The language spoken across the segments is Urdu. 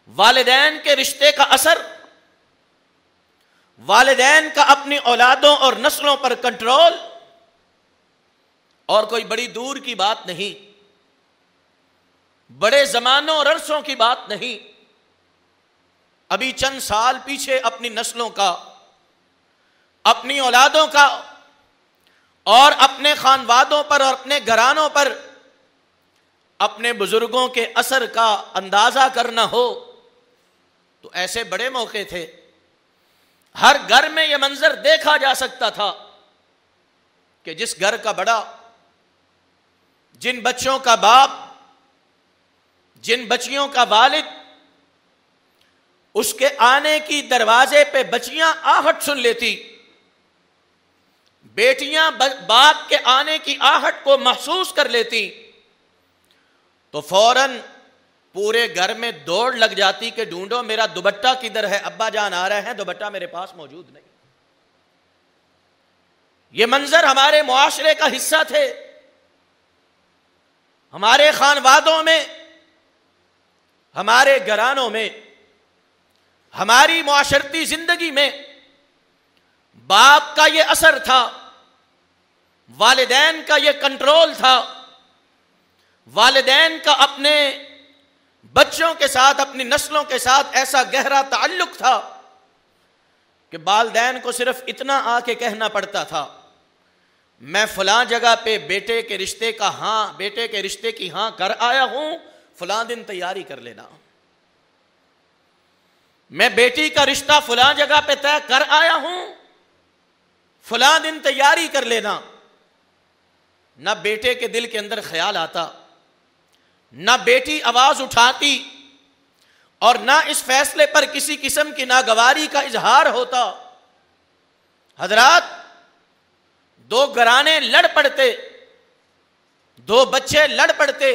والدین کے رشتے کا اثر، والدین کا اپنی اولادوں اور نسلوں پر کنٹرول، اور کوئی بڑی دور کی بات نہیں، بڑے زمانوں اور عرصوں کی بات نہیں، ابھی چند سال پیچھے اپنی نسلوں کا، اپنی اولادوں کا اور اپنے خانوادوں پر اور اپنے گھرانوں پر اپنے بزرگوں کے اثر کا اندازہ کرنا ہو تو ایسے بڑے موقع تھے، ہر گھر میں یہ منظر دیکھا جا سکتا تھا کہ جس گھر کا بڑا، جن بچوں کا باپ، جن بچیوں کا والد، اس کے آنے کی دروازے پہ بچیاں آہٹ سن لیتی، بیٹیاں باپ کے آنے کی آہٹ کو محسوس کر لیتی تو فوراً پورے گھر میں دوڑ لگ جاتی کہ ڈھونڈو میرا دوپٹہ کدھر ہے، ابا جان آ رہے ہیں، دوپٹہ میرے پاس موجود نہیں۔ یہ منظر ہمارے معاشرے کا حصہ تھے، ہمارے خانوادوں میں، ہمارے گھرانوں میں، ہماری معاشرتی زندگی میں باپ کا یہ اثر تھا، والدین کا یہ کنٹرول تھا، والدین کا اپنے بچوں کے ساتھ، اپنی نسلوں کے ساتھ ایسا گہرا تعلق تھا کہ والدین کو صرف اتنا آ کے کہنا پڑتا تھا، میں فلاں جگہ پہ بیٹے کے رشتے کا ہاں، بیٹے کے رشتے کی ہاں کر آیا ہوں، فلاں دن تیاری کر لینا، میں بیٹی کا رشتہ فلاں جگہ پہ طے کر آیا ہوں، فلاں دن تیاری کر لینا۔ نہ بیٹے کے دل کے اندر خیال آتا، نہ بیٹی آواز اٹھاتی، اور نہ اس فیصلے پر کسی قسم کی ناگواری کا اظہار ہوتا۔ حضرات، دو گھرانے لڑ پڑتے، دو بچے لڑ پڑتے،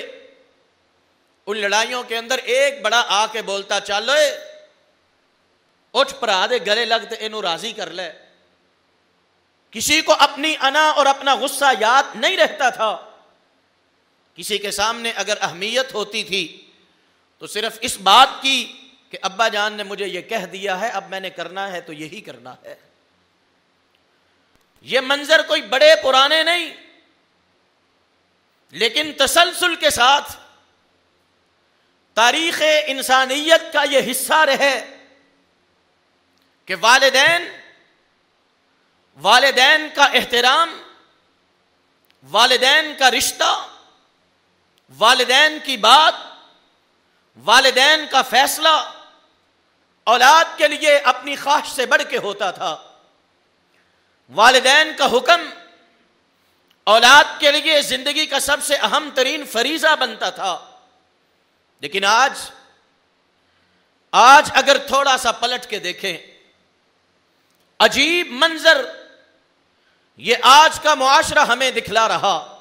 ان لڑائیوں کے اندر ایک بڑا آ کے بولتا چلو اٹھ پرا دے گلے لگتے اینو راضی کر لے۔ کسی کو اپنی انا اور اپنا غصہ یاد نہیں رہتا تھا، کسی کے سامنے اگر اہمیت ہوتی تھی تو صرف اس بات کی کہ ابا جان نے مجھے یہ کہہ دیا ہے، اب میں نے کرنا ہے تو یہی کرنا ہے۔ یہ منظر کوئی بڑے پرانے نہیں، لیکن تسلسل کے ساتھ تاریخ انسانیت کا یہ حصہ رہے کہ والدین کا احترام، والدین کا رشتہ، والدین کی بات، والدین کا فیصلہ اولاد کے لیے اپنی خواہش سے بڑھ کے ہوتا تھا۔ والدین کا حکم اولاد کے لیے زندگی کا سب سے اہم ترین فریضہ بنتا تھا۔ لیکن آج اگر تھوڑا سا پلٹ کے دیکھیں، عجیب منظر یہ آج کا معاشرہ ہمیں دکھلا رہا۔